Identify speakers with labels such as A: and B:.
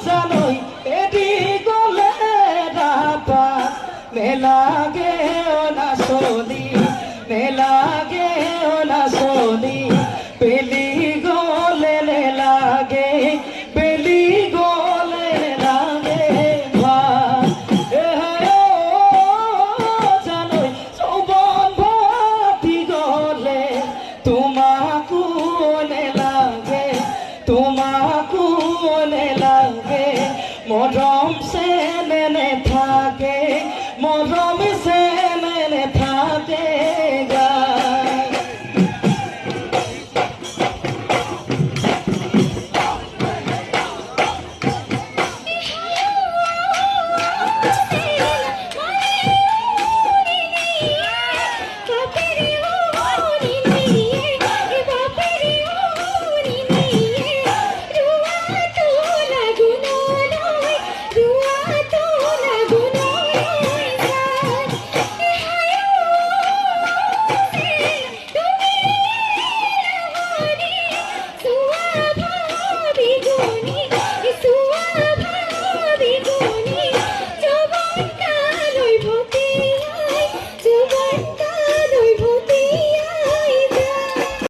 A: জানোই এটি গলে রাপা মেলাগে না সলি মেলাগে না সলি পেলি গলে লাগে পেলি গলে লাগে জানোই সৌবন ভাতি গলে তোমাকু লাগে তোমাকু লাগে মরম সে